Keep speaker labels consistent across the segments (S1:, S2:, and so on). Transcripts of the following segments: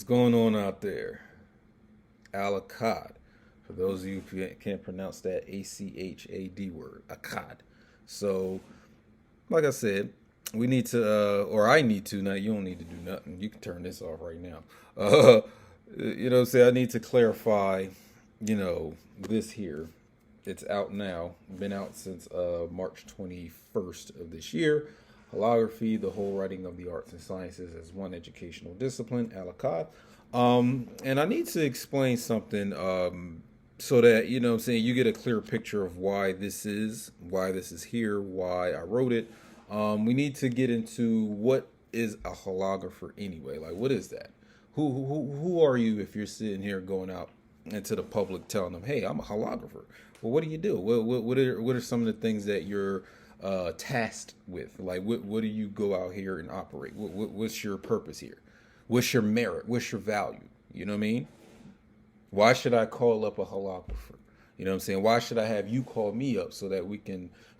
S1: What's going on out there? Al Achad. For those of you who can't pronounce that Achad word, Achad. So, like I said, we need to, or I need to, now you don't need to do nothing. You can turn this off right now. Uh, you know what I'm saying? I need to clarify, this here. It's out now, been out since March 21st of this year. Holography, the whole writing of the arts and sciences as one educational discipline, Al Achad. And I need to explain something so that, what I'm saying, you get a clear picture of why this is here, why I wrote it. We need to get into what is a holographer anyway. Like, what is that? Who are you if you're sitting here going out into the public telling them, hey, I'm a holographer? Well, what do you do? What are some of the things that you're tasked with? Like, what do you go out here and operate? What's your purpose here? What's your merit? What's your value? You know what I mean? Why should I call up a holographer? You know what I'm saying? Why should I have you call me up so that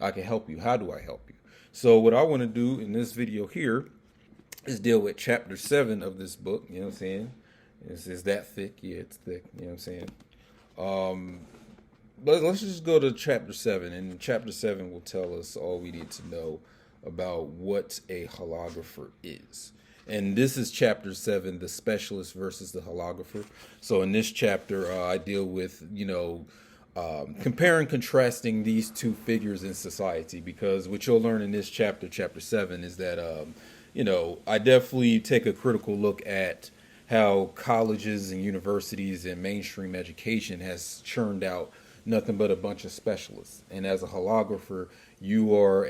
S1: I can help you? How do I help you? So what I want to do in this video here is deal with chapter 7 of this book. You know what I'm saying? Is that thick? Yeah, it's thick. You know what I'm saying? But let's just go to chapter 7, and chapter 7 will tell us all we need to know about what a holographer is. And this is chapter 7, the specialist versus the holographer. So in this chapter, I deal with, comparing, contrasting these two figures in society, because what you'll learn in this chapter, chapter 7, is that, I definitely take a critical look at how colleges and universities and mainstream education has churned out nothing but a bunch of specialists. And as a holographer, you are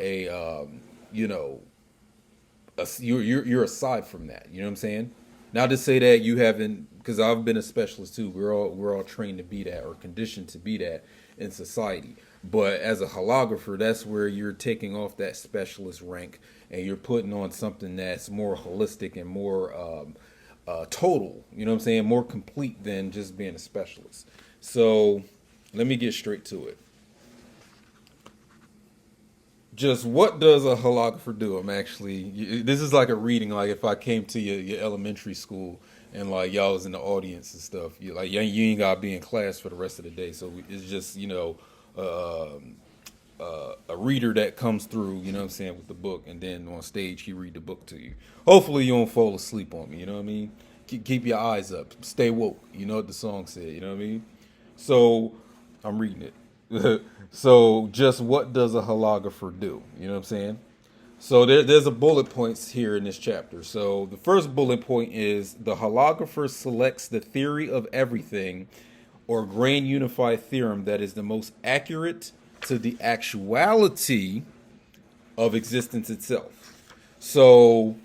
S1: you're aside from that. You know what I'm saying? Not to say that you haven't, because I've been a specialist too. We're all trained to be that or conditioned to be that in society. But as a holographer, that's where you're taking off that specialist rank and you're putting on something that's more holistic and more total. You know what I'm saying? More complete than just being a specialist. So let me get straight to it. Just what does a holographer do? This is like a reading, like if I came to your elementary school and like y'all was in the audience and stuff, you ain't gotta be in class for the rest of the day. So it's just, a reader that comes through, you know what I'm saying, with the book, and then on stage he read the book to you. Hopefully you don't fall asleep on me, you know what I mean? Keep your eyes up, stay woke, you know what the song said, you know what I mean? So I'm reading it. So just what does a holographer do? You know what I'm saying? So there's a bullet points here in this chapter. So the first bullet point is the holographer selects the theory of everything or grand unified theorem that is the most accurate to the actuality of existence itself. So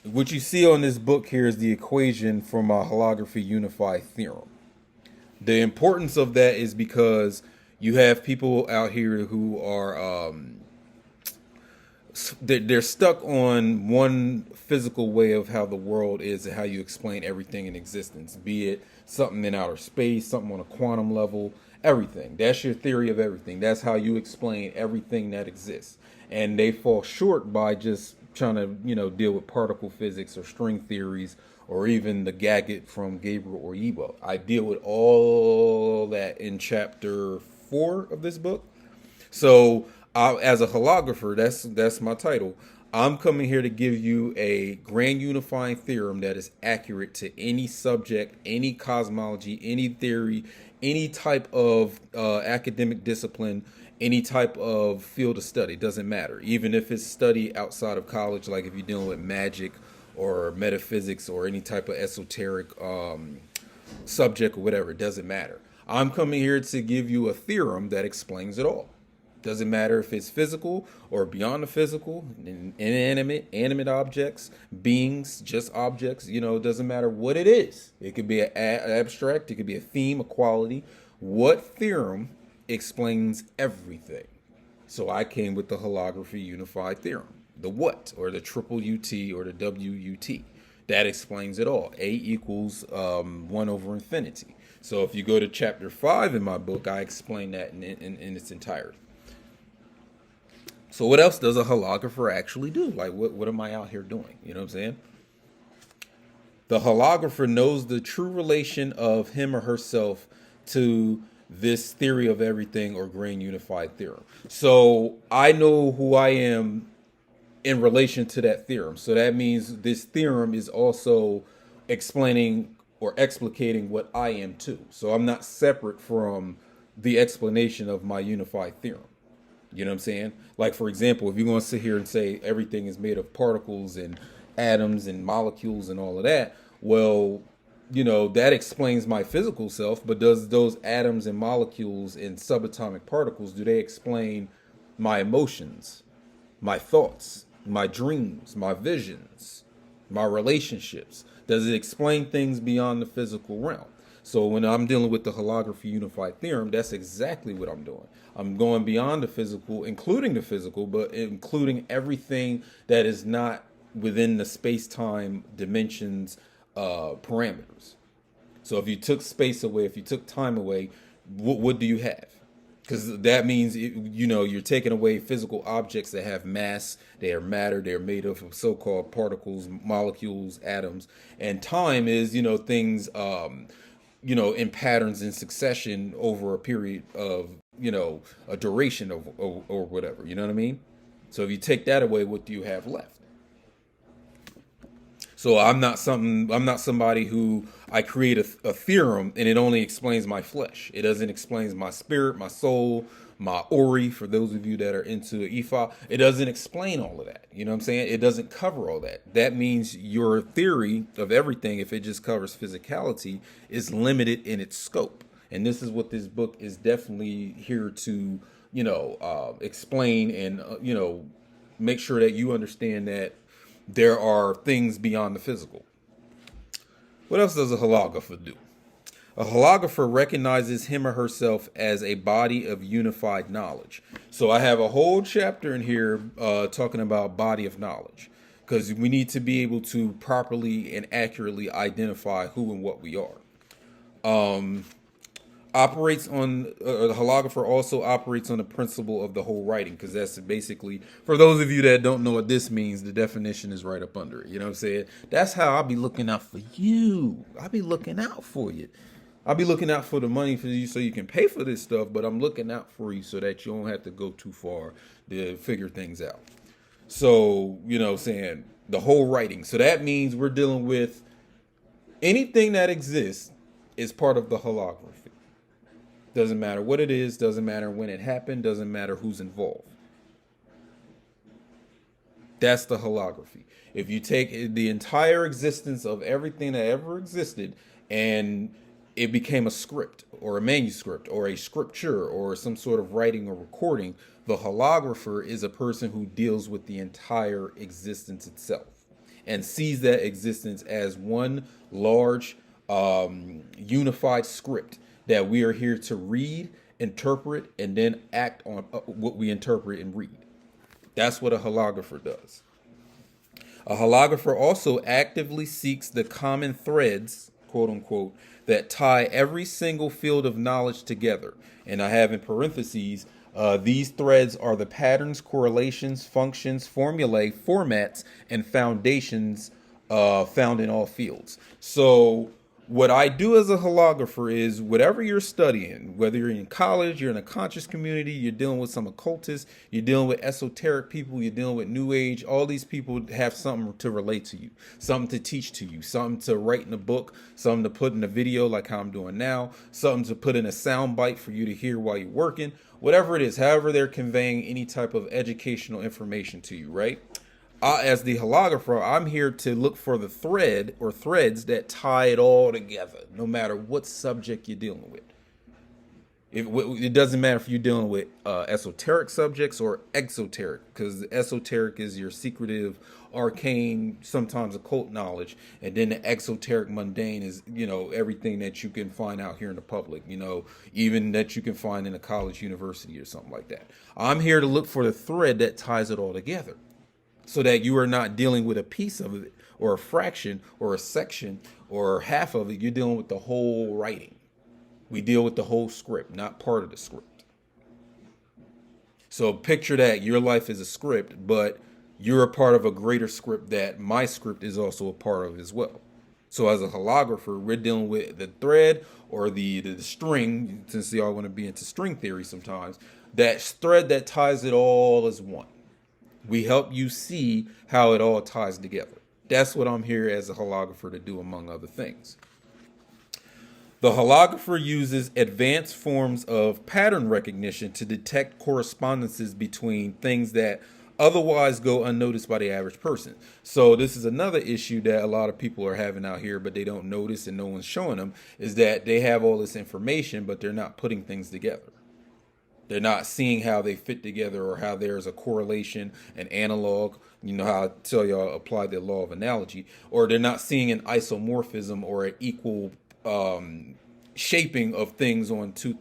S1: what you see on this book here is the equation from a Wholography Unified Theorem. The importance of that is because you have people out here who are they're stuck on one physical way of how the world is and how you explain everything in existence, be it something in outer space, something on a quantum level, everything. That's your theory of everything. That's how you explain everything that exists. And they fall short by just trying to, deal with particle physics or string theories or even the Gadget from Gabriel or Ebo. I deal with all that in chapter 4 of this book. So as a holographer, that's my title. I'm coming here to give you a grand unifying theorem that is accurate to any subject, any cosmology, any theory, any type of academic discipline, any type of field of study. Doesn't matter. Even if it's study outside of college, like if you're dealing with magic or metaphysics or any type of esoteric subject or whatever, it doesn't matter. I'm coming here to give you a theorem that explains it all. Doesn't matter if it's physical or beyond the physical, inanimate, animate objects, beings, just objects. It doesn't matter what it is. It could be an abstract, it could be a theme, a quality. What theorem explains everything? So I came with the Wholography Unified Theorem. The what, or the triple UT, or the WUT. That explains it all. A equals 1 over infinity. So if you go to chapter 5 in my book, I explain that in its entirety. So what else does a holographer actually do? Like, what am I out here doing? You know what I'm saying? The holographer knows the true relation of him or herself to this theory of everything or grain unified theorem. So I know who I am in relation to that theorem. So that means this theorem is also explaining or explicating what I am too. So I'm not separate from the explanation of my unified theorem. You know what I'm saying? Like, for example, if you're going to sit here and say everything is made of particles and atoms and molecules and all of that, well, that explains my physical self, but does those atoms and molecules and subatomic particles, do they explain my emotions, my thoughts, my dreams, my visions, my relationships? Does it explain things beyond the physical realm? So when I'm dealing with the Wholography Unified Theorem, that's exactly what I'm doing. I'm going beyond the physical, but including everything that is not within the space-time dimensions parameters. So if you took space away, if you took time away, what do you have? Because that means, you're taking away physical objects that have mass, they are matter, they're made of so-called particles, molecules, atoms. And time is, things, in patterns in succession over a period of, a duration of or whatever. You know what I mean? So if you take that away, what do you have left? So I'm not somebody who I create a theorem and it only explains my flesh. It doesn't explain my spirit, my soul, my ori, for those of you that are into Ifa. It doesn't explain all of that. You know what I'm saying? It doesn't cover all that. That means your theory of everything, if it just covers physicality, is limited in its scope. And this is what this book is definitely here to, explain and, make sure that you understand that there are things beyond the physical. What else does a holographer do? A holographer recognizes him or herself as a body of unified knowledge. So I have a whole chapter in here talking about body of knowledge, because we need to be able to properly and accurately identify who and what we are. The holographer also operates on the principle of the whole writing, because that's basically, for those of you that don't know what this means, the definition is right up under it. You know what I'm saying? That's how I'll be looking out for you. I'll be looking out for you. I'll be looking out for the money for you so you can pay for this stuff, but I'm looking out for you so that you don't have to go too far to figure things out. So, saying the whole writing. So that means we're dealing with anything that exists is part of the holography. Doesn't matter what it is, doesn't matter when it happened, doesn't matter who's involved. That's the holography. If you take the entire existence of everything that ever existed and it became a script or a manuscript or a scripture or some sort of writing or recording, the holographer is a person who deals with the entire existence itself and sees that existence as one large unified script that we are here to read, interpret, and then act on what we interpret and read. That's what a holographer does. A holographer also actively seeks the common threads, quote unquote, that tie every single field of knowledge together. And I have in parentheses, these threads are the patterns, correlations, functions, formulae, formats, and foundations found in all fields. So what I do as a holographer is whatever you're studying, whether you're in college, you're in a conscious community, you're dealing with some occultists, you're dealing with esoteric people, you're dealing with new age, all these people have something to relate to you, something to teach to you, something to write in a book, something to put in a video like how I'm doing now, something to put in a sound bite for you to hear while you're working, whatever it is, however they're conveying any type of educational information to you, right? As the holographer, I'm here to look for the thread or threads that tie it all together, no matter what subject you're dealing with. It doesn't matter if you're dealing with esoteric subjects or exoteric, because esoteric is your secretive, arcane, sometimes occult knowledge, and then the exoteric mundane is, everything that you can find out here in the public, even that you can find in a college, university, or something like that. I'm here to look for the thread that ties it all together, so that you are not dealing with a piece of it or a fraction or a section or half of it. You're dealing with the whole writing. We deal with the whole script, not part of the script. So picture that your life is a script, but you're a part of a greater script that my script is also a part of as well. So as a holographer, we're dealing with the thread or the string, since y'all want to be into string theory sometimes, that thread that ties it all as one. We help you see how it all ties together. That's what I'm here as a holographer to do, among other things. The holographer uses advanced forms of pattern recognition to detect correspondences between things that otherwise go unnoticed by the average person. So this is another issue that a lot of people are having out here, but they don't notice and no one's showing them, is that they have all this information, but they're not putting things together. They're not seeing how they fit together or how there's a correlation, an analog. You know how I tell y'all apply the law of analogy. Or they're not seeing an isomorphism or an equal shaping of things on two,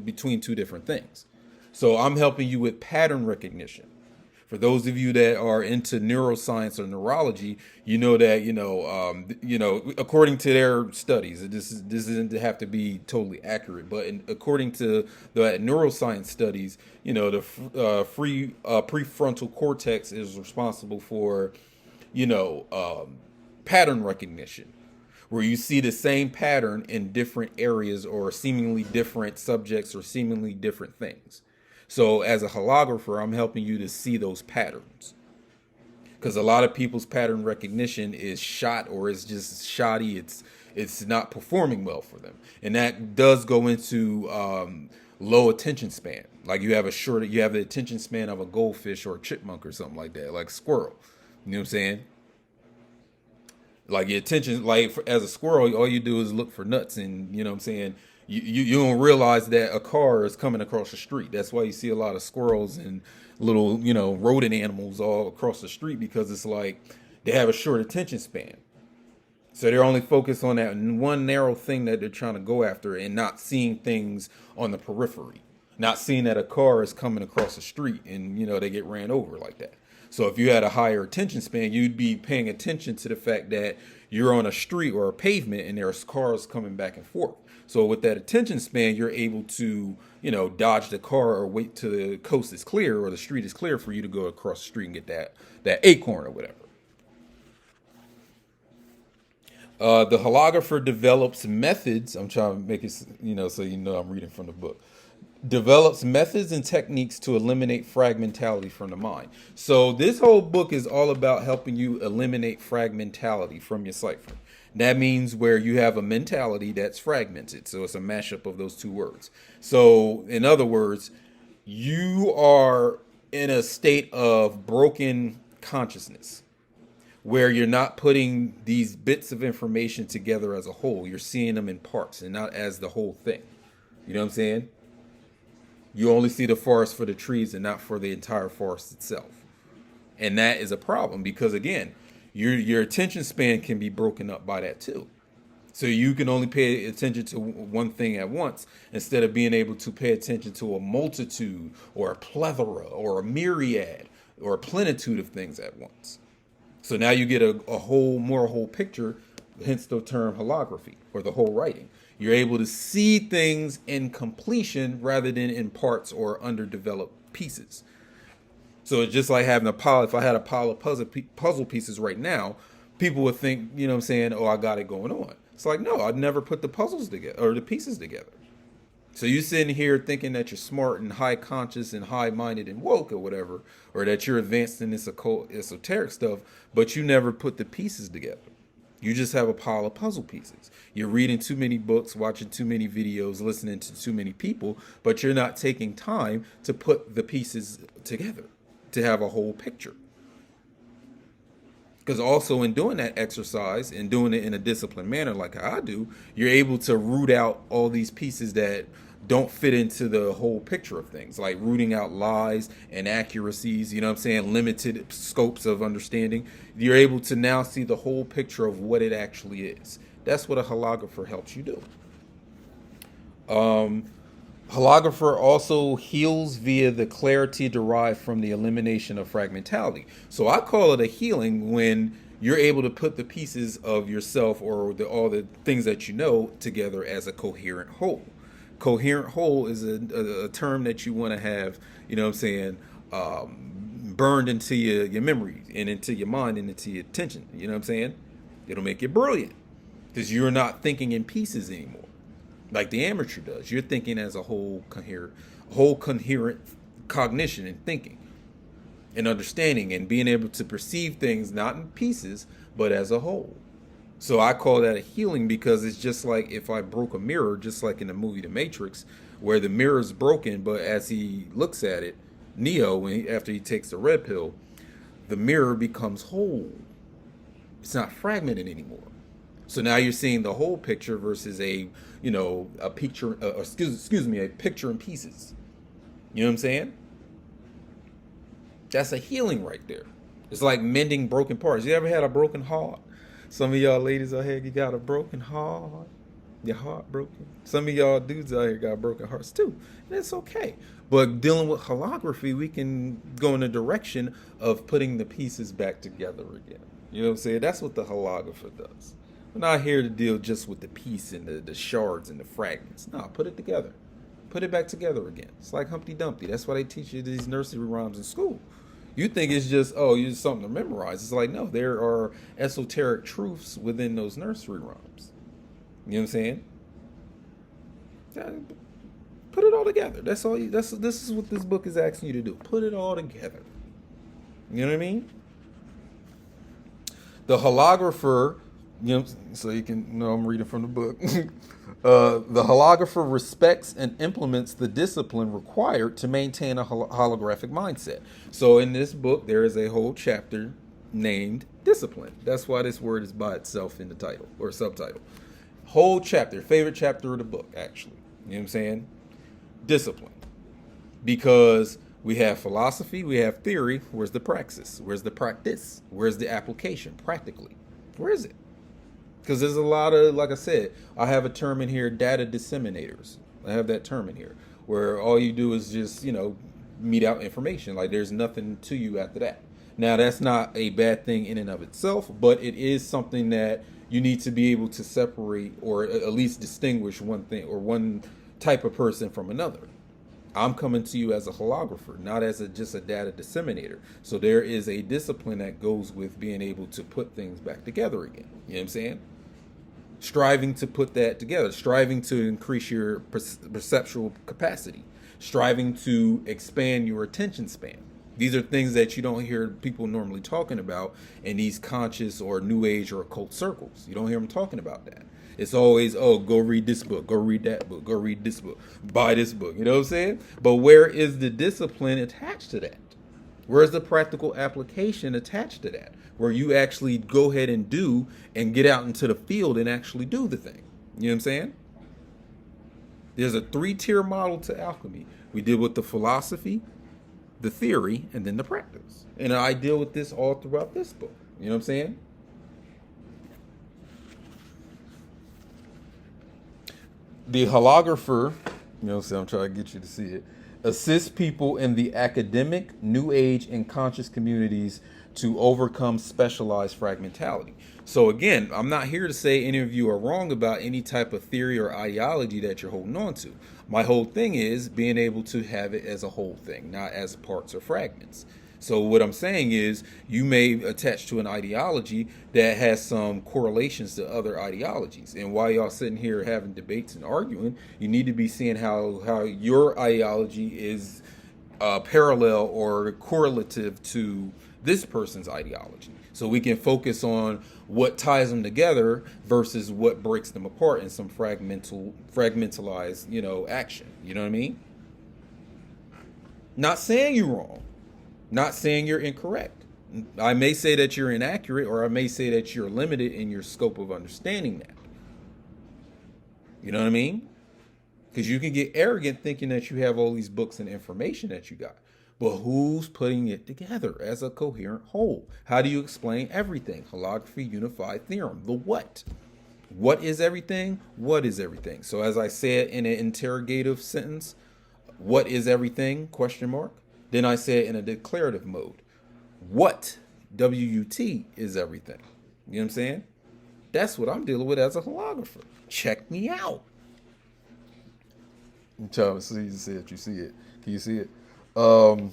S1: between two different things. So I'm helping you with pattern recognition. For those of you that are into neuroscience or neurology, you know that according to their studies, this doesn't have to be totally accurate, but according to the neuroscience studies, the prefrontal cortex is responsible for, pattern recognition, where you see the same pattern in different areas or seemingly different subjects or seemingly different things. So as a holographer, I'm helping you to see those patterns, because a lot of people's pattern recognition is shot or is just shoddy. It's not performing well for them. And that does go into low attention span. Like you have the attention span of a goldfish or a chipmunk or something like that, like a squirrel. You know what I'm saying? Like your attention, like as a squirrel, all you do is look for nuts, and you know what I'm saying? You don't realize that a car is coming across the street. That's why you see a lot of squirrels and little, rodent animals all across the street, because it's like they have a short attention span. So they're only focused on that one narrow thing that they're trying to go after and not seeing things on the periphery. Not seeing that a car is coming across the street and, they get ran over like that. So if you had a higher attention span, you'd be paying attention to the fact that you're on a street or a pavement and there's cars coming back and forth. So with that attention span, you're able to, dodge the car or wait till the coast is clear or the street is clear for you to go across the street and get that acorn or whatever. The holographer develops methods. I'm trying to make it, so I'm reading from the book. Develops methods and techniques to eliminate fragmentality from the mind. So this whole book is all about helping you eliminate fragmentality from your cipher. That means where you have a mentality that's fragmented. So it's a mashup of those two words. So in other words, you are in a state of broken consciousness where you're not putting these bits of information together as a whole. You're seeing them in parts and not as the whole thing. You know what I'm saying? You only see the forest for the trees and not for the entire forest itself. And that is a problem because, again, your attention span can be broken up by that too. So you can only pay attention to one thing at once instead of being able to pay attention to a multitude or a plethora or a myriad or a plenitude of things at once. So now you get a whole picture, hence the term holography or the whole writing. You're able to see things in completion rather than in parts or underdeveloped pieces. So it's just like having a pile. If I had a pile of puzzle pieces right now, people would think, oh, I got it going on. It's like, no, I'd never put the puzzles together or the pieces together. So you sitting here thinking that you're smart and high conscious and high minded and woke or whatever, or that you're advanced in this occult esoteric stuff, but you never put the pieces together. You just have a pile of puzzle pieces. You're reading too many books, watching too many videos, listening to too many people, but you're not taking time to put the pieces together to have a whole picture. Because also in doing that exercise and doing it in a disciplined manner like I do, you're able to root out all these pieces that don't fit into the whole picture of things, like rooting out lies, inaccuracies, limited scopes of understanding. You're able to now see the whole picture of what it actually is. That's what a holographer helps you do. Holographer also heals via the clarity derived from the elimination of fragmentality. So I call it a healing when you're able to put the pieces of yourself or all the things that you know together as a coherent whole. Coherent whole is a term that you want to have, burned into your memory and into your mind and into your attention. You know what I'm saying? It'll make you brilliant. because you're not thinking in pieces anymore, like the amateur does. You're thinking as a whole coherent cognition and thinking and understanding and being able to perceive things not in pieces but as a whole. So I call that a healing, because it's just like if I broke a mirror, just like in the movie The Matrix, where the mirror is broken, but as he looks at it, Neo, after he takes the red pill, the mirror becomes whole. It's not fragmented anymore. So now you're seeing the whole picture versus a picture, a picture in pieces. You know what I'm saying? That's a healing right there. It's like mending broken parts. You ever had a broken heart? Some of y'all ladies out here, you got a broken heart. Your heart broken. Some of y'all dudes out here got broken hearts too. And it's okay. But dealing with holography, we can go in the direction of putting the pieces back together again. You know what I'm saying? That's what the holographer does. We're not here to deal just with the piece and the shards and the fragments. No, put it together. Put it back together again. It's like Humpty Dumpty. That's why they teach you these nursery rhymes in school. You think it's just, you're just something to memorize. It's like, no, there are esoteric truths within those nursery rhymes. You know what I'm saying? Put it all together. This is what this book is asking you to do. Put it all together. You know what I mean? The holographer, so you can know I'm reading from the book. The holographer respects and implements the discipline required to maintain a holographic mindset. So in this book, there is a whole chapter named discipline. That's why this word is by itself in the title or subtitle. Whole chapter, favorite chapter of the book, actually. You know what I'm saying? Discipline. Because we have philosophy, we have theory. Where's the praxis? Where's the practice? Where's the application practically? Where is it? Because there's a lot of, like I said, I have a term in here, data disseminators. I have that term in here, where all you do is just, mete out information. Like there's nothing to you after that. Now, that's not a bad thing in and of itself, but it is something that you need to be able to separate or at least distinguish one thing or one type of person from another. I'm coming to you as a holographer, not as just a data disseminator. So there is a discipline that goes with being able to put things back together again. You know what I'm saying? Striving to put that together, striving to increase your perceptual capacity, striving to expand your attention span. These are things that you don't hear people normally talking about in these conscious or new age or occult circles. You don't hear them talking about that. It's always, go read this book, go read that book, go read this book, buy this book. You know what I'm saying? But where is the discipline attached to that? Where's the practical application attached to that? Where you actually go ahead and do and get out into the field and actually do the thing. You know what I'm saying? There's a 3-tier model to alchemy. We deal with the philosophy, the theory, and then the practice. And I deal with this all throughout this book. You know what I'm saying? The holographer, I'm trying to get you to see it, assists people in the academic, new age, and conscious communities to overcome specialized fragmentality. So again, I'm not here to say any of you are wrong about any type of theory or ideology that you're holding on to. My whole thing is being able to have it as a whole thing, not as parts or fragments. So what I'm saying is you may attach to an ideology that has some correlations to other ideologies. And while y'all sitting here having debates and arguing, you need to be seeing how your ideology is parallel or correlative to this person's ideology. So we can focus on what ties them together versus what breaks them apart in some fragmentalized, action. You know what I mean? Not saying you're wrong. Not saying you're incorrect. I may say that you're inaccurate, or I may say that you're limited in your scope of understanding that. You know what I mean? Because you can get arrogant thinking that you have all these books and information that you got. But who's putting it together as a coherent whole? How do you explain everything? Wholography Unified Theorem. The what? What is everything? What is everything? So as I said in an interrogative sentence, what is everything? Question mark. Then I say it in a declarative mode. What, W-U-T, is everything? You know what I'm saying? That's what I'm dealing with as a holographer. Check me out. I'm trying to see if you see it. Can you see it? The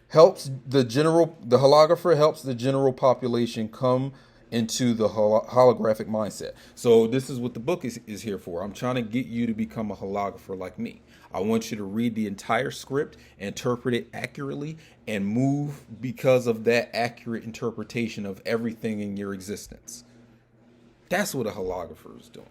S1: holographer helps the general population come into the holographic mindset. So this is what the book is here for. I'm trying to get you to become a holographer like me. I want you to read the entire script, interpret it accurately, and move because of that accurate interpretation of everything in your existence. That's what a holographer is doing.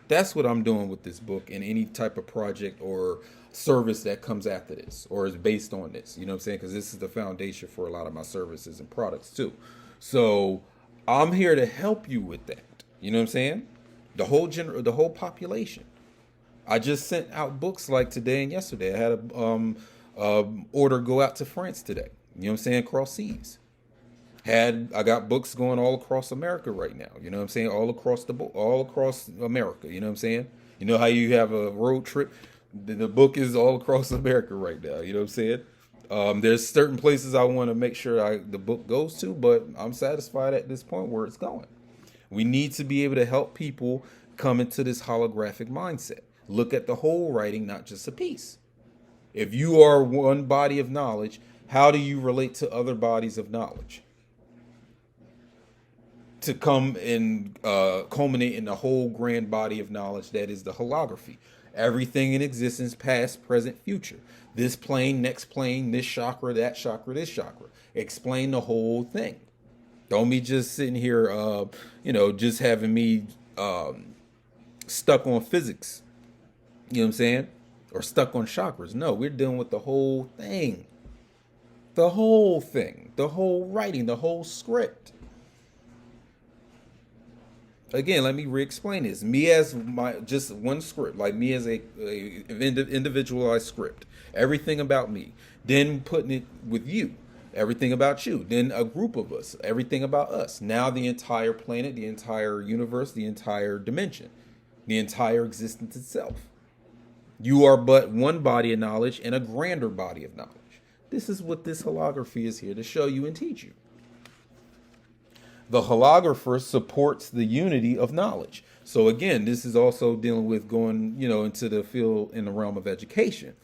S1: That's what I'm doing with this book and any type of project or service that comes after this or is based on this. You know what I'm saying? Because this is the foundation for a lot of my services and products too. So I'm here to help you with that. You know what I'm saying? The whole population. I just sent out books like today and yesterday. I had a order go out to France today. You know what I'm saying? Across seas. I got books going all across America right now. You know what I'm saying? All across America. You know what I'm saying? You know how you have a road trip? The book is all across America right now. You know what I'm saying? There's certain places I want to make sure the book goes to, but I'm satisfied at this point where it's going. We need to be able to help people come into this holographic mindset. Look at the whole writing, not just a piece. If you are one body of knowledge, how do you relate to other bodies of knowledge? To come and culminate in the whole grand body of knowledge that is the holography. Everything in existence, past, present, future. This plane, next plane, this chakra, that chakra, this chakra. Explain the whole thing. Don't be just sitting here, just having me stuck on physics. You know what I'm saying? Or stuck on chakras. No, we're dealing with the whole thing. The whole thing. The whole writing. The whole script. Again, let me re-explain this. Me as just one script, like me as a individualized script. Everything about me. Then putting it with you. Everything about you. Then a group of us. Everything about us. Now the entire planet, the entire universe, the entire dimension. The entire existence itself. You are but one body of knowledge and a grander body of knowledge. This is what this holography is here to show you and teach you. The holographer supports the unity of knowledge. So again, this is also dealing with going, into the field in the realm of education.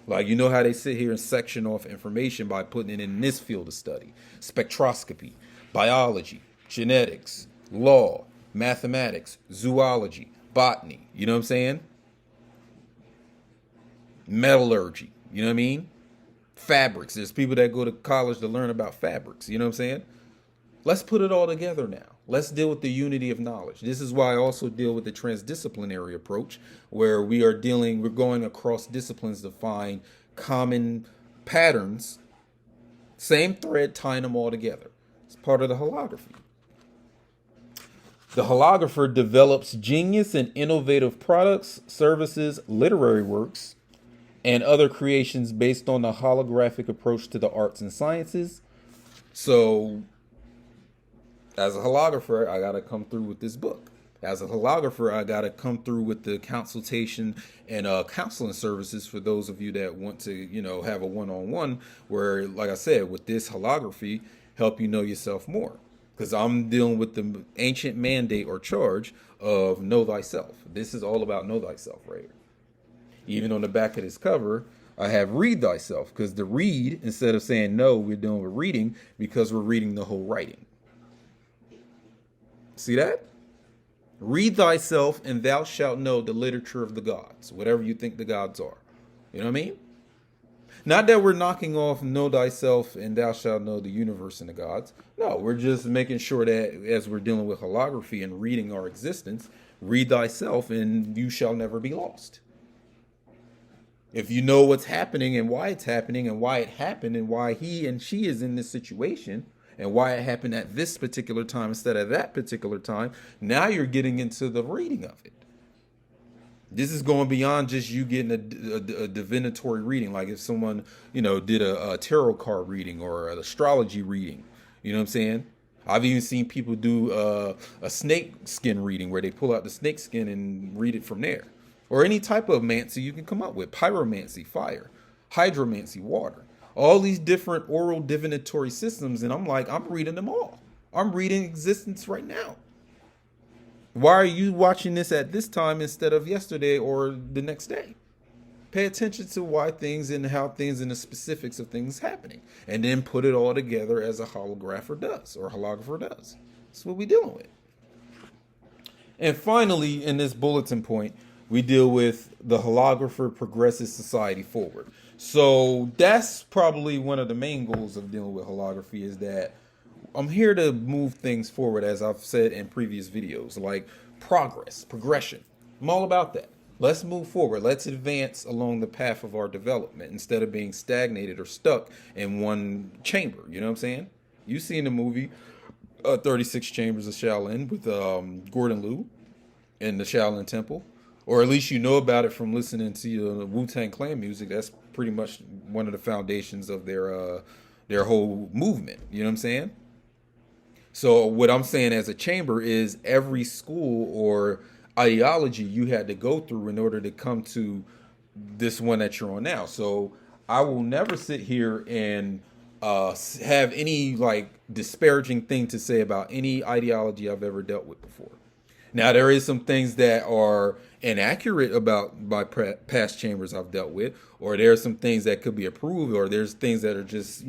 S1: Like, you know how they sit here and section off information by putting it in this field of study. Spectroscopy, biology, genetics, law, mathematics, zoology, botany. You know what I'm saying? Metallurgy. You know what I mean? Fabrics. There's people that go to college to learn about fabrics. You know what I'm saying? Let's put it all together now. Let's deal with the unity of knowledge. This is why I also deal with the transdisciplinary approach, where we're going across disciplines to find common patterns, same thread, tying them all together. It's part of the holography. The holographer develops genius and innovative products, services, literary works, and other creations based on the holographic approach to the arts and sciences. So, as a holographer, I got to come through with this book. As a holographer, I got to come through with the consultation and counseling services for those of you that want to, have a one-on-one where, like I said, with this holography, help you know yourself more. Because I'm dealing with the ancient mandate or charge of know thyself. This is all about know thyself right here. Even on the back of this cover, I have read thyself, because the read, instead of saying no, we're doing with reading because we're reading the whole writing. See that? Read thyself and thou shalt know the literature of the gods, whatever you think the gods are. You know what I mean? Not that we're knocking off know thyself and thou shalt know the universe and the gods. No, we're just making sure that as we're dealing with holography and reading our existence, read thyself and you shall never be lost. If you know what's happening and why it's happening and why it happened and why he and she is in this situation and why it happened at this particular time instead of that particular time, now you're getting into the reading of it. This is going beyond just you getting a divinatory reading. Like if someone, did a tarot card reading or an astrology reading, you know what I'm saying? I've even seen people do a snake skin reading where they pull out the snake skin and read it from there. Or any type of mancy you can come up with. Pyromancy, fire. Hydromancy, water. All these different oral divinatory systems. And I'm reading them all. I'm reading existence right now. Why are you watching this at this time instead of yesterday or the next day? Pay attention to why things and how things and the specifics of things happening. And then put it all together as a holographer does or holographer does. That's what we're dealing with. And finally, in this bulletin point, we deal with the holographer progresses society forward. So that's probably one of the main goals of dealing with holography, is that I'm here to move things forward, as I've said in previous videos, like progression. I'm all about that. Let's move forward. Let's advance along the path of our development instead of being stagnated or stuck in one chamber. You know what I'm saying? You've seen the movie 36 Chambers of Shaolin with Gordon Liu in the Shaolin Temple. Or at least you know about it from listening to the Wu-Tang Clan music. That's pretty much one of the foundations of their whole movement. You know what I'm saying? So what I'm saying as a chamber is every school or ideology you had to go through in order to come to this one that you're on now. So I will never sit here and have any like disparaging thing to say about any ideology I've ever dealt with before. Now, there is some things that are inaccurate about my past chambers I've dealt with, or there's some things that could be improved, or there's things that are just,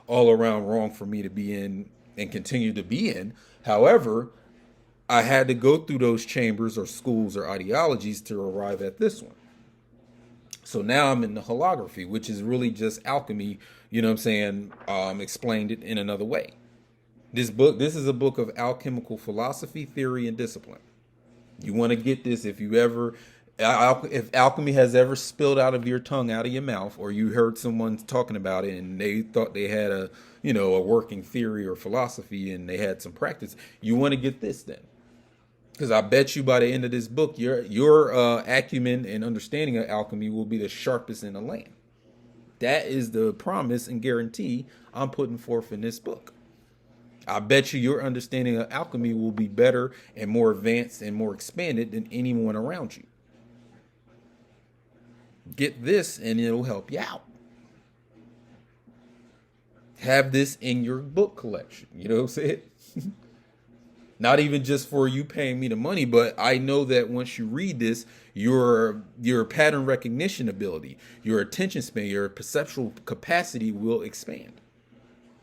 S1: all around wrong for me to be in and continue to be in. However, I had to go through those chambers or schools or ideologies to arrive at this one. So now I'm in the holography, which is really just alchemy, explained it in another way. This is a book of alchemical philosophy, theory, and discipline. You want to get this if alchemy has ever spilled out of your tongue, out of your mouth, or you heard someone talking about it and they thought they had a working theory or philosophy and they had some practice, you want to get this then. Because I bet you by the end of this book, your acumen and understanding of alchemy will be the sharpest in the land. That is the promise and guarantee I'm putting forth in this book. I bet you your understanding of alchemy will be better and more advanced and more expanded than anyone around you. Get this and it'll help you out. Have this in your book collection. You know what I'm saying? Not even just for you paying me the money, but I know that once you read this, your pattern recognition ability, your attention span, your perceptual capacity will expand.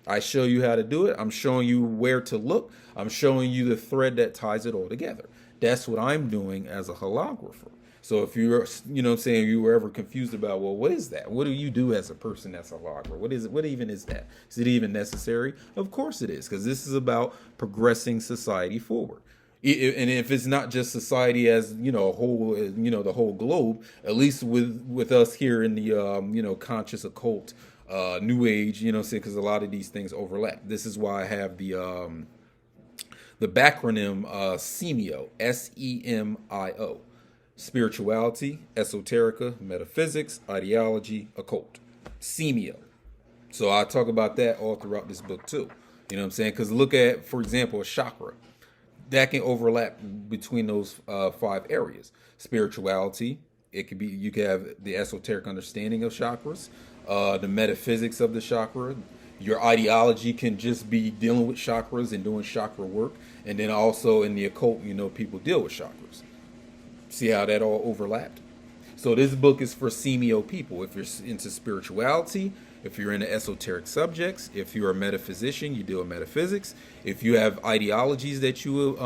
S1: I show you how to do it. I'm showing you where to look. I'm showing you the thread that ties it all together. That's what I'm doing as a holographer. So if you're, you were ever confused about, well, what is that? What do you do as a person that's a holographer? What is it? What even is that? Is it even necessary? Of course it is, because this is about progressing society forward. And if it's not just society as, a whole, the whole globe, at least with us here in the, conscious occult, new age, because a lot of these things overlap. This is why I have the backronym SEMIO, SEMIO. Spirituality, esoterica, metaphysics, ideology, occult. SEMIO. So I talk about that all throughout this book too. You know what I'm saying? Because look at, for example, a chakra. That can overlap between those 5 areas. Spirituality, you could have the esoteric understanding of chakras, the metaphysics of the chakra. Your ideology can just be dealing with chakras and doing chakra work. And then also in the occult, people deal with chakras. See how that all overlapped? So this book is for semio people. If you're into spirituality, if you're into esoteric subjects, if you're a metaphysician, you deal with metaphysics. If you have ideologies that you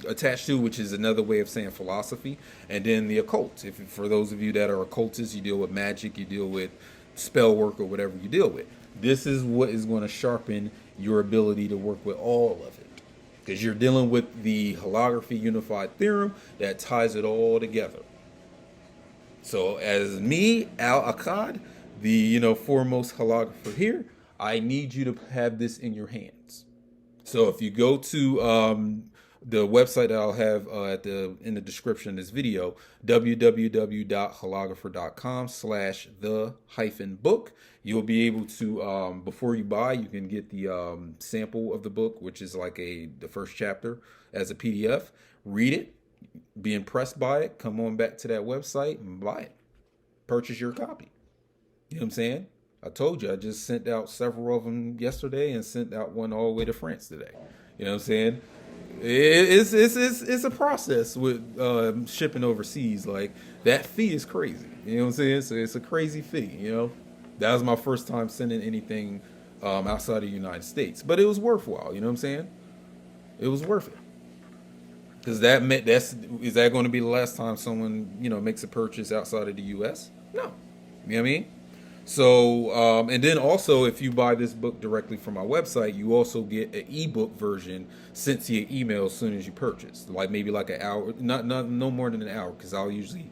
S1: attach to, which is another way of saying philosophy, and then the occult. For those of you that are occultists, you deal with magic, you deal with spell work or whatever you deal with. This is what is going to sharpen your ability to work with all of it. Because you're dealing with the Wholography Unified Theorem that ties it all together. So as me, Al Achad, the foremost holographer here, I need you to have this in your hands. So if you go to the website that I'll have in the description of this video, www.holographer.com/the-book. You'll be able to, before you buy, you can get the sample of the book, which is like the first chapter as a PDF. Read it, be impressed by it, come on back to that website and buy it. Purchase your copy. You know what I'm saying? I told you, I just sent out several of them yesterday and sent out one all the way to France today. You know what I'm saying? It's a process with shipping overseas. Like, that fee is crazy. You know what I'm saying? So it's a crazy fee, That was my first time sending anything outside of the United States. But it was worthwhile, you know what I'm saying? it was worth it. Because is that going to be the last time someone, makes a purchase outside of the U.S.? No. You know what I mean? So, and then also, if you buy this book directly from my website, you also get an ebook version sent to your email as soon as you purchase. Like maybe like an hour, not no more than an hour, because I'll usually,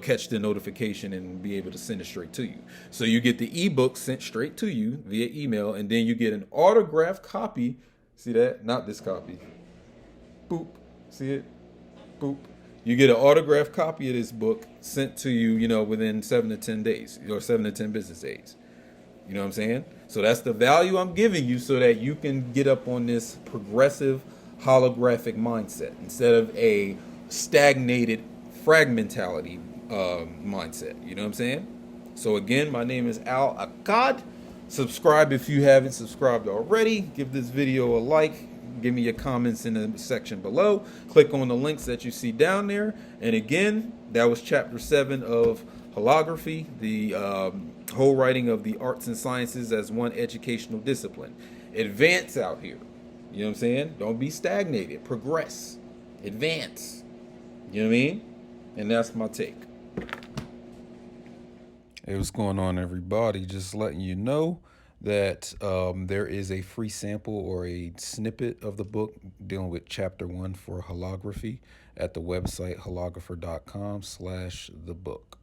S1: catch the notification and be able to send it straight to you. So you get the ebook sent straight to you via email, and then you get an autographed copy. See that? Not this copy. Boop. See it? Boop. You get an autographed copy of this book sent to you, within 7 to 10 days or 7 to 10 business days. You know what I'm saying? So that's the value I'm giving you so that you can get up on this progressive holographic mindset instead of a stagnated fragmentality mindset. You know what I'm saying? So again, my name is Al Achad. Subscribe if you haven't subscribed already. Give this video a like. Give me your comments in the section below. Click on the links that you see down there. And again, that was chapter 7 of holography, the whole writing of the arts and sciences as one educational discipline. Advance out here. You know what I'm saying? Don't be stagnated. Progress. Advance. You know what I mean? And that's my take. Hey, what's going on, everybody? Just letting you know that there is a free sample or a snippet of the book dealing with chapter 1 for holography at the website holographer.com/thebook.